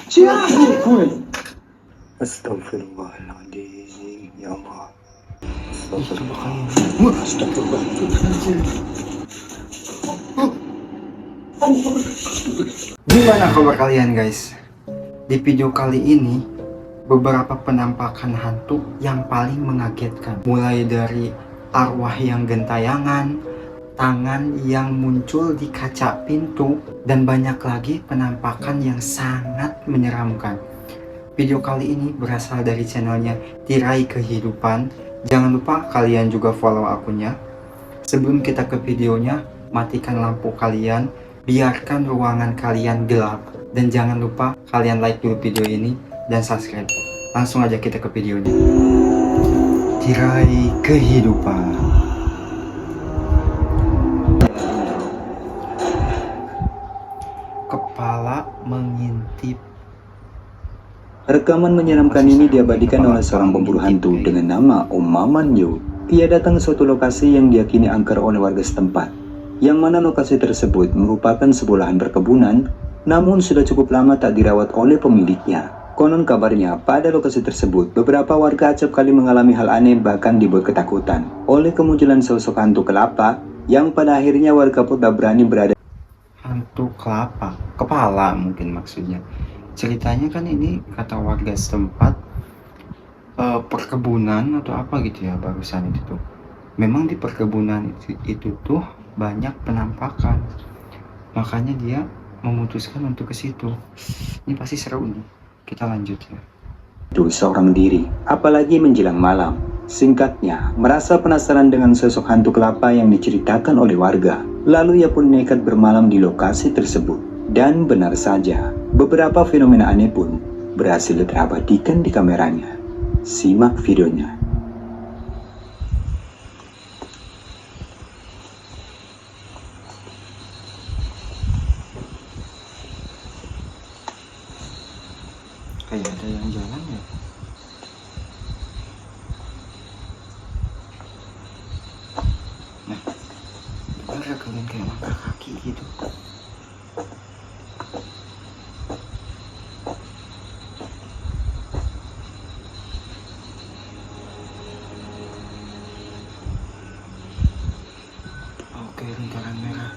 Astagfirullahaladzim, ya Allah. Gimana kabar kalian guys? Di video kali ini beberapa penampakan hantu yang paling mengagetkan. Mulai dari arwah yang gentayangan, tangan yang muncul di kaca pintu, dan banyak lagi penampakan yang sangat menyeramkan. Video kali ini berasal dari channelnya Tirai Kehidupan. Jangan lupa kalian juga follow akunnya. Sebelum kita ke videonya, matikan lampu kalian, biarkan ruangan kalian gelap, dan jangan lupa kalian like dulu video ini dan subscribe. Langsung aja kita ke videonya. Tirai Kehidupan. Kepala mengintip. Rekaman menyeramkan ini diabadikan oleh seorang pemburu hantu dengan nama Om Maman Yu. Ia datang ke suatu lokasi yang diyakini angker oleh warga setempat, yang mana lokasi tersebut merupakan sebuah lahan perkebunan, namun sudah cukup lama tak dirawat oleh pemiliknya. Konon kabarnya, pada lokasi tersebut, beberapa warga acap kali mengalami hal aneh bahkan dibuat ketakutan oleh kemunculan sosok hantu kelapa, yang pada akhirnya warga pun tak berani berada. Hantu kelapa, kepala mungkin maksudnya. Ceritanya kan ini kata warga setempat perkebunan atau apa gitu ya barusan itu tuh. Memang di perkebunan itu tuh banyak penampakan. Makanya dia memutuskan untuk ke situ. Ini pasti seru nih. Kita lanjut ya. Itu seorang diri, apalagi menjelang malam. Singkatnya, merasa penasaran dengan sosok hantu kelapa yang diceritakan oleh warga. Lalu ia pun nekat bermalam di lokasi tersebut. Dan benar saja, beberapa fenomena aneh pun berhasil terabadikan di kameranya. Simak videonya. Kayak ada yang jalan ya. Nah, dengar ya kalian kayak langkah kaki gitu. Oke, lingkaran merah.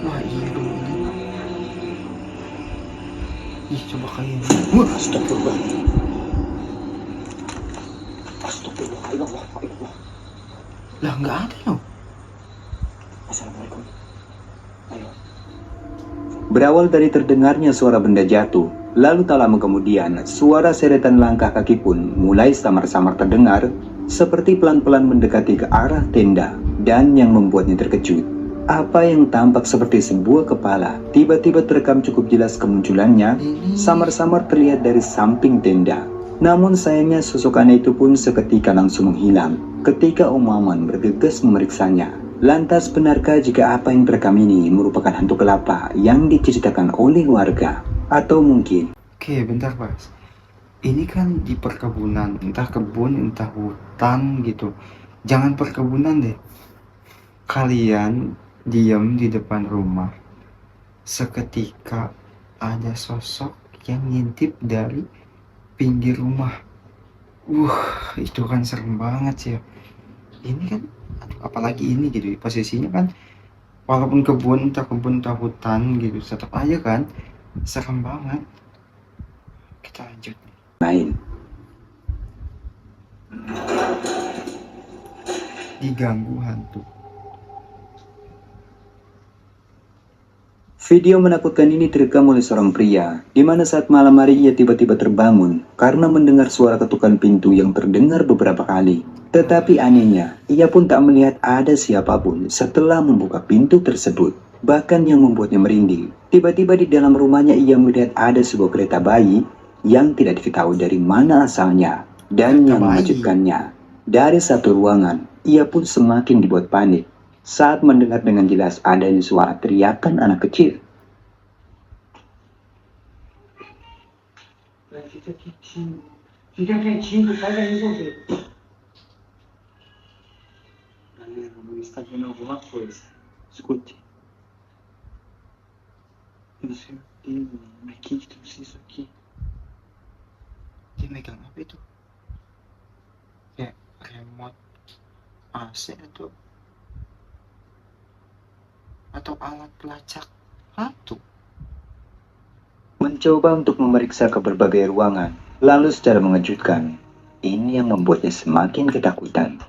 Wah, iya dong ini. Ih, coba kalian. Wah, astagfirullah. Astagfirullah. Lah, nggak ada loh. Assalamualaikum. Ayo. Berawal dari terdengarnya suara benda jatuh, lalu tak lama kemudian, suara seretan langkah kaki pun mulai samar-samar terdengar, seperti pelan-pelan mendekati ke arah tenda, dan yang membuatnya terkejut. Apa yang tampak seperti sebuah kepala, tiba-tiba terekam cukup jelas kemunculannya, samar-samar terlihat dari samping tenda. Namun sayangnya sosok aneh itu pun seketika langsung menghilang, ketika Om Maman bergegas memeriksanya. Lantas benarkah jika apa yang terekam ini merupakan hantu kelapa yang diceritakan oleh warga? Atau mungkin... Oke, bentar Mas. Ini kan di perkebunan, entah kebun, entah hutan gitu. Jangan perkebunan deh. Kalian diam di depan rumah. Seketika ada sosok yang ngintip dari pinggir rumah. Itu kan serem banget sih ya. Ini kan, apalagi ini gitu, posisinya kan walaupun kebun entah hutan gitu, tetap aja kan serem banget. Kita lanjut lain. Diganggu hantu. Video menakutkan ini terekam oleh seorang pria, di mana saat malam hari ia tiba-tiba terbangun karena mendengar suara ketukan pintu yang terdengar beberapa kali. Tetapi anehnya, ia pun tak melihat ada siapapun setelah membuka pintu tersebut. Bahkan yang membuatnya merinding, tiba-tiba di dalam rumahnya ia melihat ada sebuah kereta bayi yang tidak diketahui dari mana asalnya. Dan yang mengejutkannya, dari satu ruangan, ia pun semakin dibuat panik saat mendengar dengan jelas adanya suara teriakan anak kecil. Galera, não está vendo alguma coisa. Escute. Eu não sei o que tem, mas quem que trouxe isso aqui? Dia megang apa itu? Kayak remote AC atau alat pelacak hantu. Mencoba untuk memeriksa ke berbagai ruangan, lalu secara mengejutkan, ini yang membuatnya semakin ketakutan.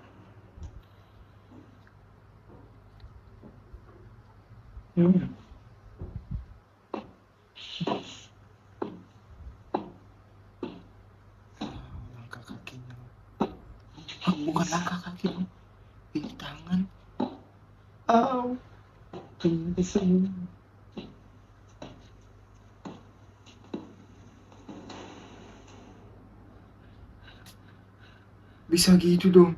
Langkah kakinya. Bukan langkah kaki dong. Ini tangan. Au. Bisa gitu dong.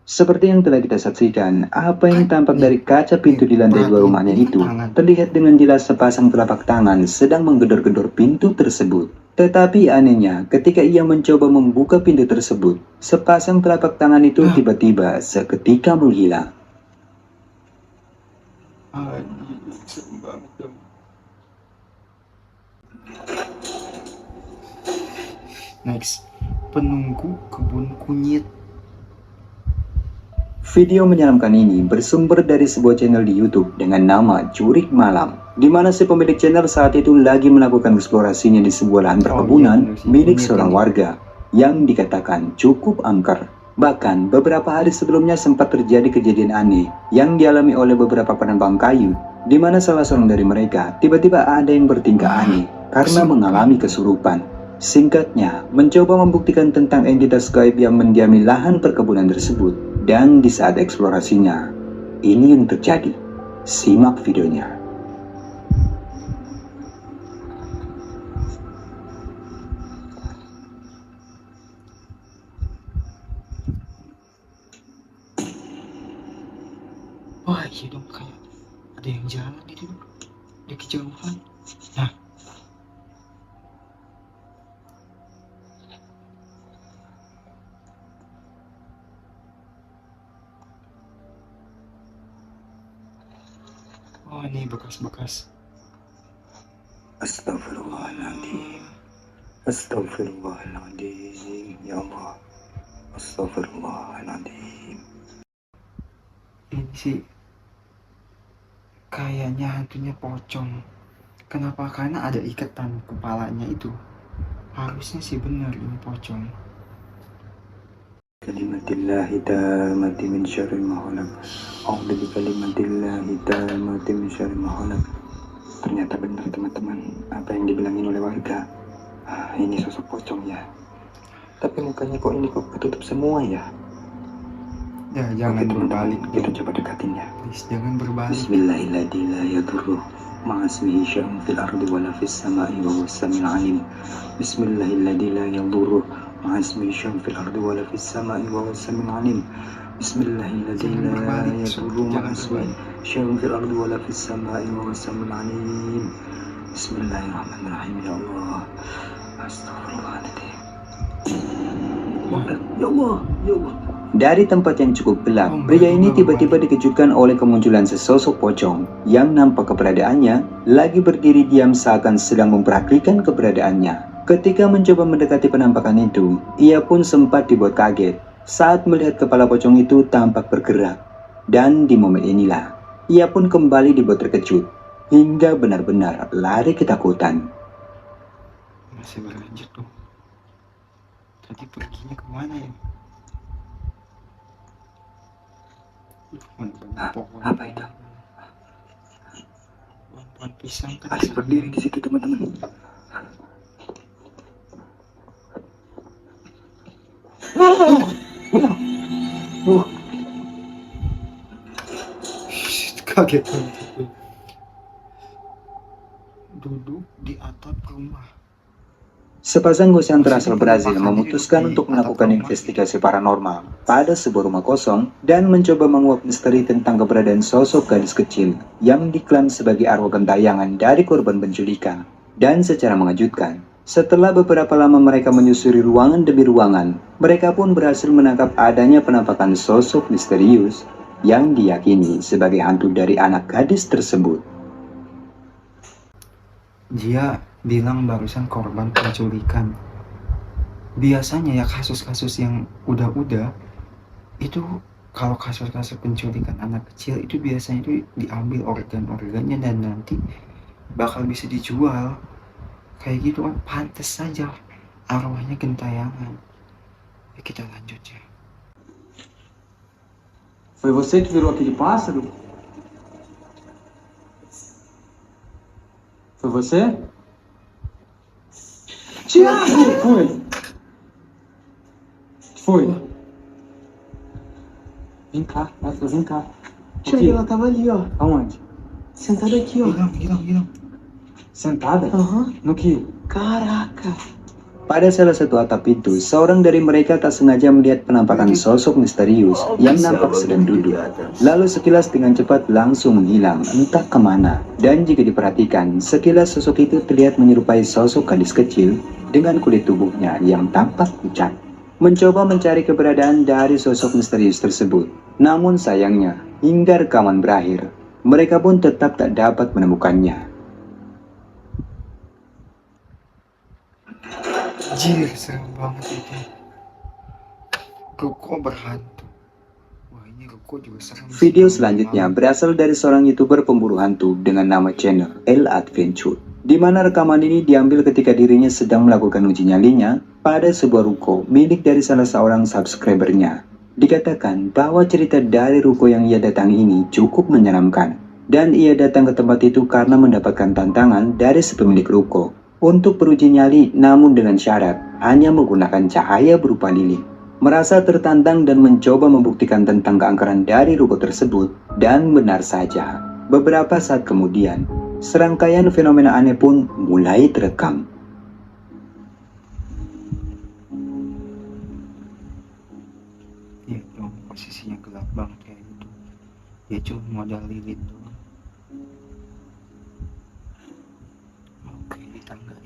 Seperti yang telah kita saksikan, apa yang tampak dari kaca pintu di lantai 2 rumahnya itu terlihat dengan jelas sepasang telapak tangan sedang menggedor-gedor pintu tersebut. Tetapi anehnya, ketika ia mencoba membuka pintu tersebut, sepasang telapak tangan itu tiba-tiba seketika menghilang. Serem banget dong. Next, penunggu kebun kunyit. Video menyeramkan ini bersumber dari sebuah channel di YouTube dengan nama Jurik Malam, di mana si pemilik channel saat itu lagi melakukan eksplorasinya di sebuah lahan perkebunan milik seorang warga yang dikatakan cukup angker. Bahkan beberapa hari sebelumnya sempat terjadi kejadian aneh yang dialami oleh beberapa penambang kayu, di mana salah seorang dari mereka tiba-tiba ada yang bertingkah aneh karena mengalami kesurupan. Singkatnya, mencoba membuktikan tentang entitas gaib yang mendiami lahan perkebunan tersebut. Dan di saat eksplorasinya, ini yang terjadi. Simak videonya. Wah, iya dong, kayak ada yang jalan itu di kejauhan. Nah, oh ini bekas-bekas. Astagfirullahaladzim. Astagfirullahaladzim. Ya Allah. Astagfirullahaladzim. Ini sih kayaknya hantunya pocong. Kenapa? Karena ada ikatan kepalanya itu. Harusnya sih benar ini pocong. Kalimatillahi tammati min syarri ma khalaq. A'udzu bi kalimatillahi tammati min syarri ma khalaq. Ternyata benar teman-teman apa yang dibilangin oleh warga. Ini sosok pocong ya. Tapi mukanya kok ini kok ketutup semua ya. Ya, jangan berbalik. Kita coba dekatin ya. Please, jangan berbalik. Bismillahirrahmanirrahim. La yadurru ma'a ismihi syai'un fil ardi wala fis sama'i wa huwas samiul 'alim. Bismillahirrahmanirrahim. La yadurru ma'a ismihi syai'un fil ardi wala fis sama'i wa huwas samiul 'alim. Bismillahirrahmanirrahim. La yadurru ma'a ismihi syai'un fil ardi wala fis sama'i wa huwas samiul 'alim. Bismillahirrahmanirrahim. Ya Allah. Astagfirullahaladzim. Ya Allah. Ya Allah. Dari tempat yang cukup gelap, pria ini tiba-tiba dikejutkan oleh kemunculan sesosok pocong yang nampak keberadaannya lagi berdiri diam seakan sedang memperhatikan keberadaannya. Ketika mencoba mendekati penampakan itu, ia pun sempat dibuat kaget saat melihat kepala pocong itu tampak bergerak. Dan di momen inilah, ia pun kembali dibuat terkejut hingga benar-benar lari ketakutan. Masih berlanjut dong. Tadi perginya kemana ya? Apa itu? Pohon pisang kan Masih berdiri di situ teman-teman. Kaget banget. Duduk di atap rumah. Sepasang ghost hunter asal Brazil memutuskan untuk melakukan investigasi paranormal pada sebuah rumah kosong dan mencoba menguak misteri tentang keberadaan sosok gadis kecil yang diklaim sebagai arwah gentayangan dari korban penculikan. Dan secara mengejutkan, setelah beberapa lama mereka menyusuri ruangan demi ruangan, mereka pun berhasil menangkap adanya penampakan sosok misterius yang diyakini sebagai hantu dari anak gadis tersebut. Dia bilang barusan korban penculikan. Biasanya ya kasus-kasus yang udah itu, kalau kasus-kasus penculikan anak kecil itu biasanya itu diambil organ-organnya dan nanti bakal bisa dijual. Kayak gitu kan, pantes saja arwahnya gentayangan. Ya, kita lanjut ya. Foi você que virou aquele pássaro? Foi você? Tiago! Foi! Foi! Vem cá, Rafa, vem cá. Cheguei, ela tava ali, ó. Aonde? Sentada aqui, ó. Hilang. Sentada? Aham. No que? Caraca. Pada salah satu atap itu, seorang dari mereka tak sengaja melihat penampakan sosok misterius yang nampak sedang duduk. Lalu sekilas dengan cepat langsung menghilang, entah kemana. Dan jika diperhatikan, sekilas sosok itu terlihat menyerupai sosok gadis kecil dengan kulit tubuhnya yang tampak pucat. Mencoba mencari keberadaan dari sosok misterius tersebut. Namun sayangnya, hingga rekaman berakhir, mereka pun tetap tak dapat menemukannya. Jir, serem banget itu. Ruko berhantu. Wah, ini ruko juga serem. Video selanjutnya berasal dari seorang YouTuber pemburu hantu dengan nama channel El Adventure, di mana rekaman ini diambil ketika dirinya sedang melakukan uji nyalinya pada sebuah ruko milik dari salah seorang subscribernya. Dikatakan bahwa cerita dari ruko yang ia datangi ini cukup menyeramkan, dan ia datang ke tempat itu karena mendapatkan tantangan dari sepemilik ruko untuk beruji nyali, namun dengan syarat hanya menggunakan cahaya berupa lilin. Merasa tertantang dan mencoba membuktikan tentang keangkeran dari ruko tersebut, dan benar saja, beberapa saat kemudian, serangkaian fenomena aneh pun mulai terekam. Ya dong, posisinya gelap banget kayak gitu. Ya cuma modal lilin doang. Oke, di tangga. Tangga.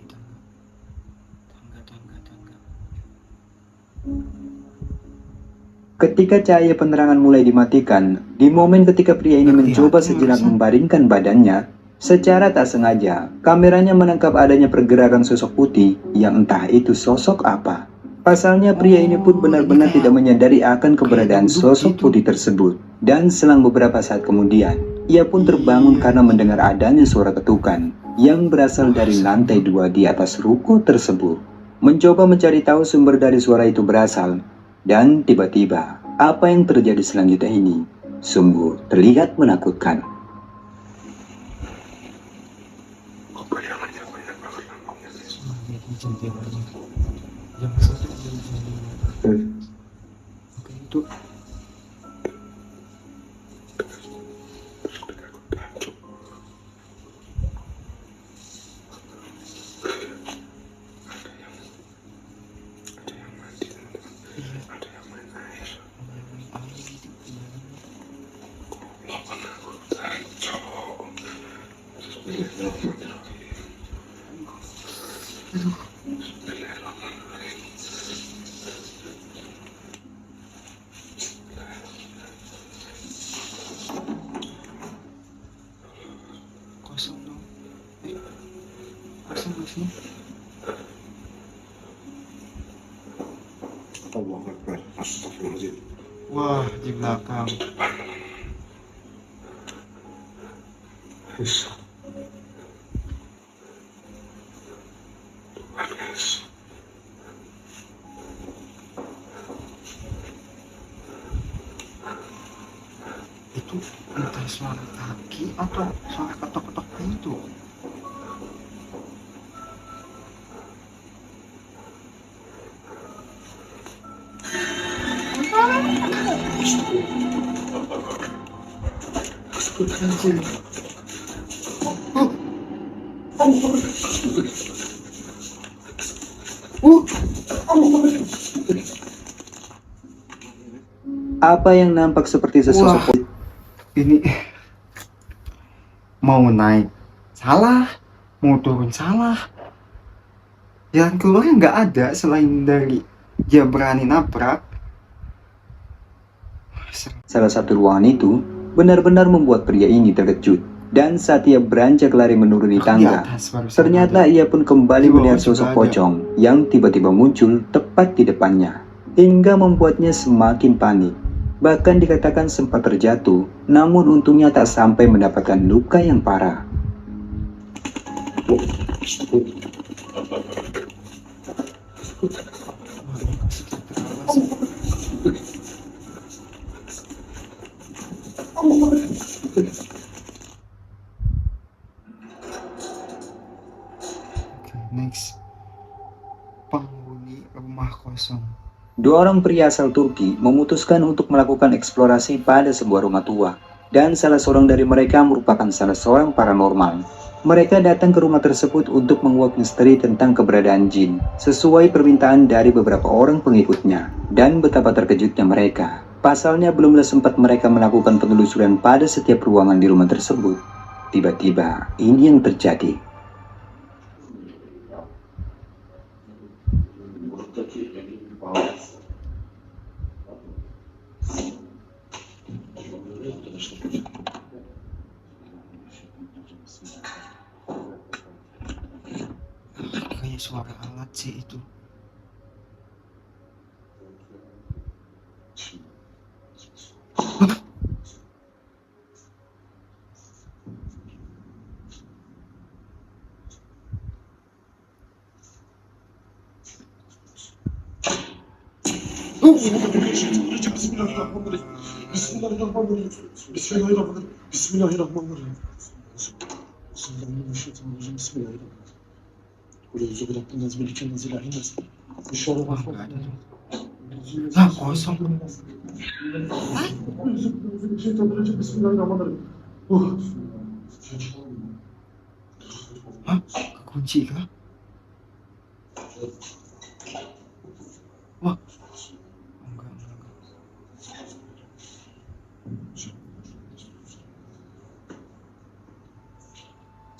Ketika cahaya penerangan mulai dimatikan, di momen ketika pria ini mencoba sejenak membaringkan badannya, secara tak sengaja, kameranya menangkap adanya pergerakan sosok putih yang entah itu sosok apa. Pasalnya pria ini pun benar-benar tidak menyadari akan keberadaan sosok putih tersebut. Dan selang beberapa saat kemudian, ia pun terbangun karena mendengar adanya suara ketukan yang berasal dari lantai 2 di atas ruko tersebut. Mencoba mencari tahu sumber dari suara itu berasal, dan tiba-tiba apa yang terjadi selanjutnya ini sungguh terlihat menakutkan. Jam 1 jam 5. Oke, itu kosong dong. Kosong sih. Allahu Akbar. Astagfirullahaladzim. Wah, di belakang. Yes. Tuhan, guys. Itu entah suara kaki atau suara ketok-ketok pintu. Astagfirullahaladzim. Apa yang nampak seperti sesosok Ini mau naik. Salah. mau turun salah. Jalan keluarnya nggak ada selain dari dia berani nabrak. Serem. Salah satu ruangan itu benar-benar membuat pria ini terkejut. Dan saat ia beranjak lari menuruni Di tangga, atas barusan ternyata ada. ia pun kembali Di bawah melihat juga sosok ada. pocong yang tiba-tiba muncul tepat di depannya, hingga membuatnya semakin panik. Bahkan dikatakan sempat terjatuh, namun untungnya tak sampai mendapatkan luka yang parah. Oke, next. Penghuni rumah kosong. Dua orang pria asal Turki memutuskan untuk melakukan eksplorasi pada sebuah rumah tua, dan salah seorang dari mereka merupakan salah seorang paranormal. Mereka datang ke rumah tersebut untuk menguak misteri tentang keberadaan jin, sesuai permintaan dari beberapa orang pengikutnya, dan betapa terkejutnya mereka. Pasalnya belumlah sempat mereka melakukan penelusuran pada setiap ruangan di rumah tersebut. Tiba-tiba, ini yang terjadi. Kayak suara alat sih itu. Bismillahirrahmanirrahim. Bismillahirrahmanirrahim. Bismillahirrahmanirrahim. Bismillahirrahmanirrahim. Bismillahirrahmanirrahim. Bismillahirrahmanirrahim. Qul a'udzu birabbil nas, malikin nas, ilahin nas. Wah, nggak ada tuh. Ah, kosong. Bismillahirrahmanirrahim. Hah? Kekunci kah? Wah. Enggak.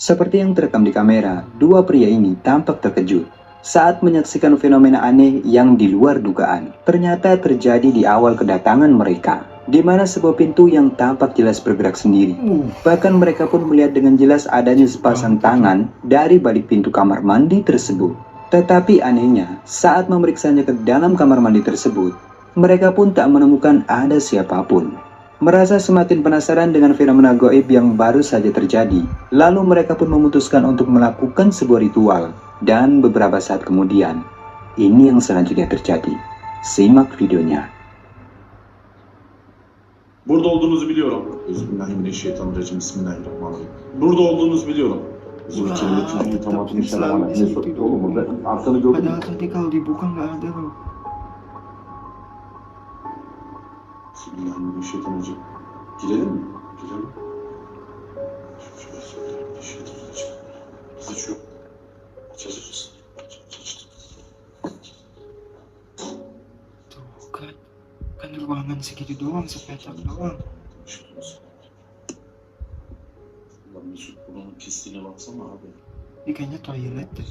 Seperti yang terekam di kamera, dua pria ini tampak terkejut saat menyaksikan fenomena aneh yang di luar dugaan. Ternyata terjadi di awal kedatangan mereka, di mana sebuah pintu yang tampak jelas bergerak sendiri. Bahkan mereka pun melihat dengan jelas adanya sepasang tangan dari balik pintu kamar mandi tersebut. Tetapi anehnya, saat memeriksanya ke dalam kamar mandi tersebut, mereka pun tak menemukan ada siapapun. Merasa semakin penasaran dengan fenomena gaib yang baru saja terjadi, lalu mereka pun memutuskan untuk melakukan sebuah ritual. Dan beberapa saat kemudian, ini yang selanjutnya terjadi. Simak videonya. Burada olduğunuzu biliyorum. Bismillahirrahmanirrahim. Bismillahirrahmanirrahim. Burada olduğunuzu biliyorum. Bizim kirli tamatını selamına. Ne soruyor oğlum burada? Arkanı gördün mü? Padahal tadi kalau dibuka nggak ada loh. Bismillahirrahmanirrahim. Girelim mi? Girelim. Şöyle söyleyeyim. Bizi şu. Açacağız. Tuh kan ruangan segitu doang, sepetak doang. Lan Mesut buranın pisliğine baksana abi. Ini kayaknya toilet deh.